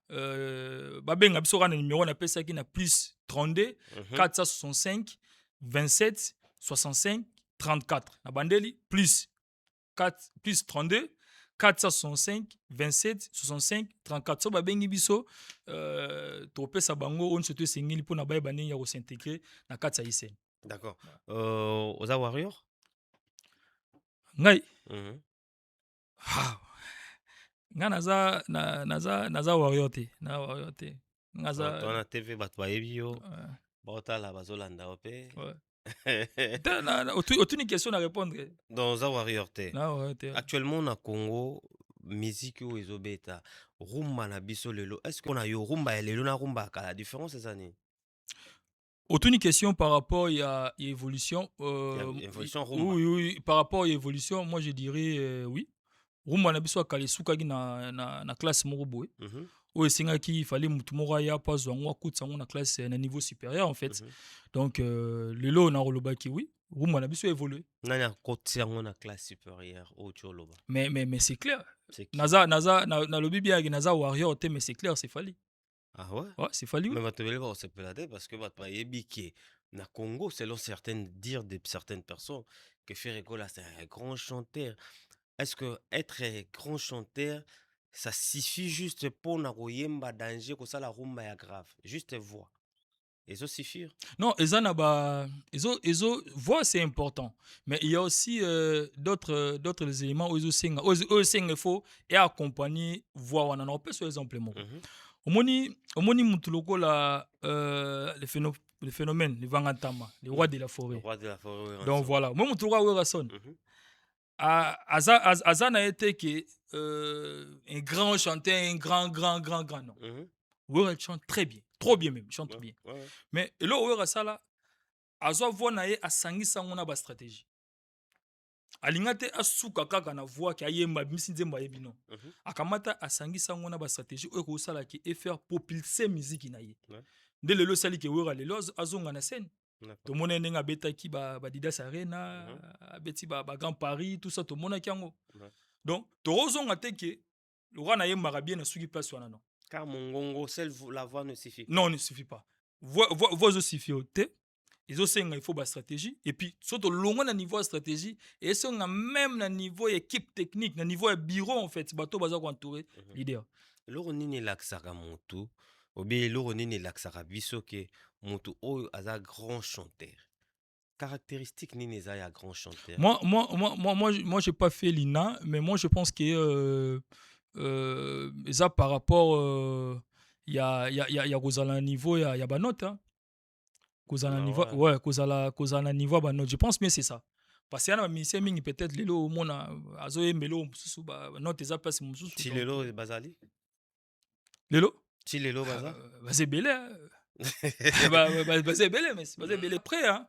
babenga biso kana numéro na pesa ki na plus 32 465 27 65 34 na bandeli plus 32 465 27 65 34 so babengi biso topesa bango on surtout sengeli mpona bayeba ndenge ya kosintegre na kati ya ISN. D'accord. Oza warrior ngai nga naza warrior te na warrior te na TV bato bayebi yo baotala bazolanda yo mpe otuni question na répondre donc oza warrior te. te Actuellement na Congo musique oyo ezobeta rumba na biso lelo est-ce que na yo rumba ya lelo na rumba ya kala différence eza nini? Aucune question par rapport à l'évolution. Évolution rumba. Oui, par rapport à l'évolution, moi je dirais oui. Rumba na biso akale sukaki na classe moko boye. Oyo esengaki il fallait mutu moko aya pa zwango akutisa ngo na classe na niveau supérieur en fait. Donc lelo na rolobaki oui. Rumba na biso évolué. Nani akotisa yango na classe supérieure oyo tioloba. Mais c'est clair. Naza na lobi bien naza warrior te mais c'est clair c'est fali. Ah ouais? Ouais, c'est fali. Mais bato bele ba sepelade parce que bato bayebi ke na Congo selon certaines dires de certaines personnes que Ferregola c'est un grand chanteur. Est-ce que être grand chanteur ça suffit juste pour na koyemba danger ko sala rumba ya grave juste voix et ça suffire? Non, voix c'est important, mais il y a aussi d'autres éléments où il faut et accompagner voix wana on peut sur exemple mo. Omoni mutu lokola le phénomène le Vangantama, le roi de la forêt. Le roi de la forêt. Donc voilà, moi mutu lokola Werason. Azana a été un grand chanteur, un grand non. Wera chante très bien, trop bien même, chante bien. Mais là Wera sala azo voix na ye asangisa ngona ba stratégie. Alingate asuka kaka na voix ki ayemba bimisi nzemba yebi non. Akamata asangisa ngona ba stratégie oyo ko sala ki et faire propulser musique na ye. Nde lelo sali ke Wera lelo azonga na scène. Tout le monde est betaki ba Didas Arena, beti ba Grand Paris, tout ça tout le monde est yango. Donc torozonga te ke le roi na yemba bien na suki place wana non. Car mon gongo seule la voix ne suffit pas. Non, ne suffit pas. Voix suffit te. Il faut une stratégie. Et puis, surtout, loin à niveau de stratégie, et ça, même à niveau équipe technique, à niveau bureau, en fait, bateau baza entouré leader. Loro nini laksaka montu, ou bien loro nini laksaka biso ke montu oyo aza grand chanteur. Caractéristique nini za ya grand chanteur. Moi, j'ai pas fait l'INA, mais moi, je pense que ça par rapport, il y a Rosala niveau, il y a Banot, hein. Kozala niveau, ouais, kozala niveau Banot. Je pense bien c'est ça. Parce qu'il y a un ministère mingi peut-être lelo mona azoye melo mususu ba note eza place mususu. Ti lelo bazali? Lelo? Ti lelo baza? Bazé belé. Bazé belé mais bazé belé prêt hein.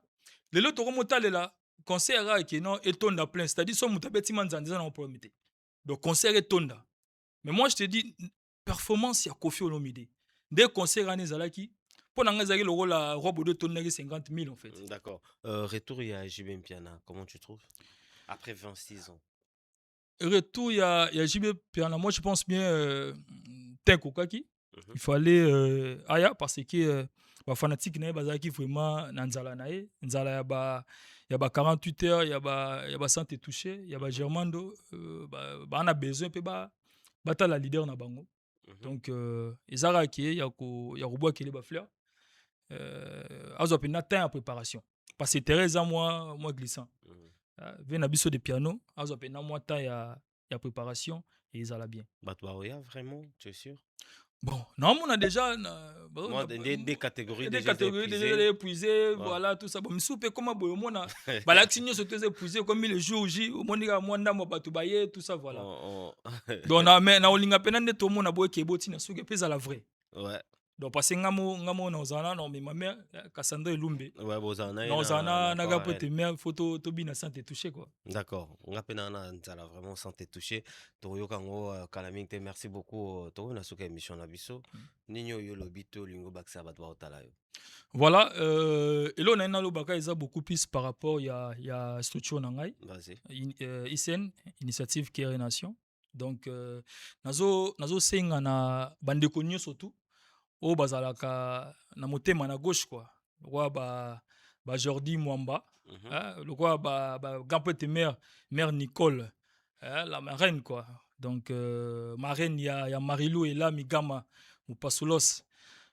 Lelo to remonta lela concert a qui non etonda plein, c'est-à-dire so mutabeti manzanza na promété. Donc concert etonda. Mais moi je te dis performance ya Koffi Olomide. Dès concert ané zalaki pour n'engager le rôle à robe de tonner 50 000 en fait. D'accord. Retour il y a JB Mpiana, comment tu trouves? Après 26 ans. Retour il y a JB Mpiana, moi je pense bien Tenko Kaki. Il fallait aya parce que ba fanatique na bazaki vraiment nanzala nae, nzala ya ba 48 heures, ya ba santé touché, ya ba Germando ba on a besoin pe ba la leader na bango. Donc ezara ki ya robo ki ba fleur. Azo pena temps en préparation parce que Thérèse moi glissant ve na biso de piano azwa mpena mwa temps ya préparation et ezala bien. Bato baoya vraiment, tu es sûr? Bon, naomona déjà Moi, des catégories des déjà catégories déjà épuisées. épuisées, Ouais. voilà, tout ça. Bon, misu mpe koma boye omona balakisi nyonso te eza épuisé comme le jour J omoni kaka mwa ndambo bato baye tout ça, voilà. Donc mais naolinga mpena nde tomona boye ke ebotina soki mpe ezala vrai. Ouais. Donc parce que ngamo naozala na mais ma mère Cassandra Elumbe Ouais, bozana naozala na gapo te mère photo tobina sans te toucher quoi. D'accord. On a nzala vraiment sans te toucher. Toyo kango kalaming te merci beaucoup. Toyo na suka émission na biso. Ninyo yo lobito lingo baksa bat ba otala yo. Voilà, et là on a lobaka eza beaucoup plus par rapport ya structure na ngai. Vas-y. ICN, Initiative Care Nation. Donc nazo senga na bandeko nyonso tu o bazalaka na motema na gauche quoi. Roi ba Jordi Mwamba, le roi ba Gampete mère Nicole, la marraine quoi. Donc marraine ya Marilou et là Migama Mupasulos.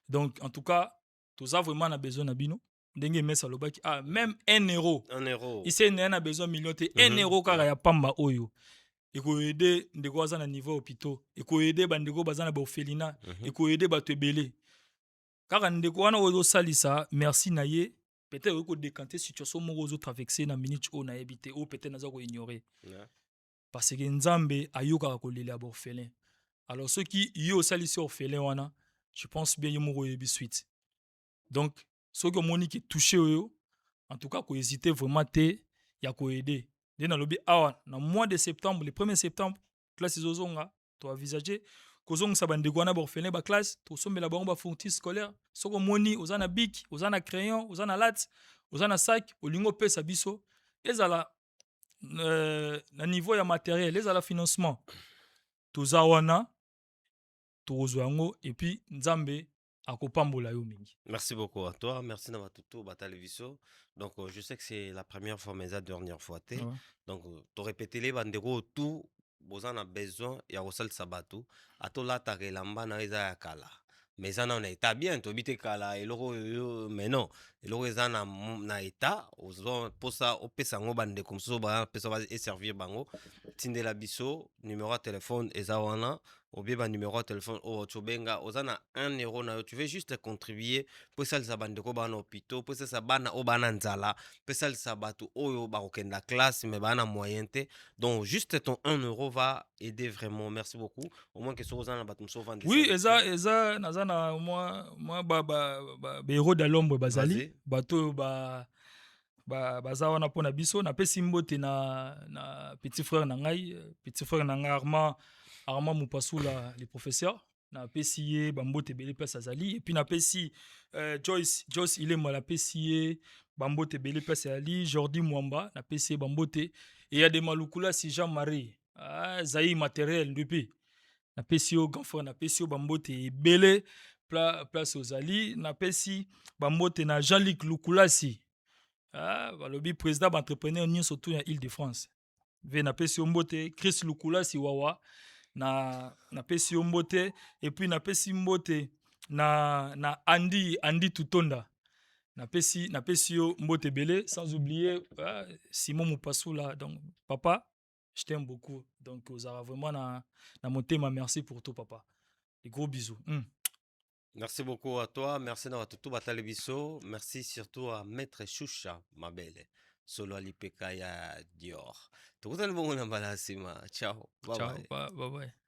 Donc en tout cas, tous a vraiment besoin na bino. Ndenge mesa lobaki même 1 euro. 1 euro. Ici a besoin million te 1 euro kaka ya pamba oyo. Eko aider ndeko aza na niveau hôpital. Eko aider bandeko baza na ba orphelinat. Eko aider bato ebele. Kaka ndeko wana ozo salisa merci na ye. Peut-être eko décanter situation moko ozo traverser na minute o na ebité ou peut-être naza ko ignorer. Parce que Nzambe ayoka ko lele ba orphelin. Alors ceux qui yo salisi orphelin wana, je pense bien yomoko yebi suite. Donc ceux qui ont touché en tout cas ko hésiter vraiment te ya ko aider. Dès na lobi awa na mois de septembre, le 1er septembre, classe zozonga to envisager kozonga sa bandeko wana ba orphelin ba classe to sombela bango ba fourniture scolaire. Soko moni ozana bic, ozana crayon, ozana lat, ozana sac, olingo pesa biso. Ezala na niveau ya matériel, ezala financement. Toza wana tozwa yango et puis Nzambe akopambola yo mingi. Merci beaucoup à toi. Merci na batutu bataleviso. Donc je sais que c'est la première fois mais la dernière fois te. Ouais. Donc to répéter les bandeko tout bozan a besoin ya rosal sabatu atola ta relamba na eza ya kala. Mais ça on est bien to bite kala eloko mais non eloko eza na état ozo posa opesa ngo bandeko mso ba pesa ba et servir bango tindela biso numéro de téléphone eza wana ou bien numéro de téléphone au Tchobenga, ozana 1 euro na yo. Tu veux juste contribuer pour ça le bandeko bana hôpital, pour ça sa bana o bana nzala, pour ça le sabatu oyo ba la classe mais bana moyenté. Donc juste ton 1 euro va aider vraiment. Merci beaucoup. Au moins que ce ozana batum so vendre. Oui, eza nazana moi ba héros de l'ombre bazali, bato baza wana pona biso na pesi mbote na petit frère na ngai, Armand Moupassoula, le professeur, na pesi bambote bele place azali et puis na pesi Joyce il est mal pesi bambote bele place azali, Jordi Mwamba na pesi bambote et il y a des malukula si Jean-Marie zaï matériel depuis na pesi au grand frère na pesi bambote bele place ozali na pesi bambote na Jean-Luc Lukulasi balobi président d'entrepreneur ni surtout na Île-de-France ve na pesi mbote Chris Lukulasi wawa na pesi mbote et puis na pesi mbote na Andy Tutonda na pesi mbote belé sans oublier Simon Moupassoula. Donc papa je t'aime beaucoup donc vous avez vraiment na motema merci pour tout papa, des gros bisous. Merci beaucoup à toi, merci à tout Batalebiso, merci surtout à Maître Choucha, ma belle. Solo alipeka ya Dior. Tukutane bongo na balasima. Ciao. Bye Ciao, bye. bye bye.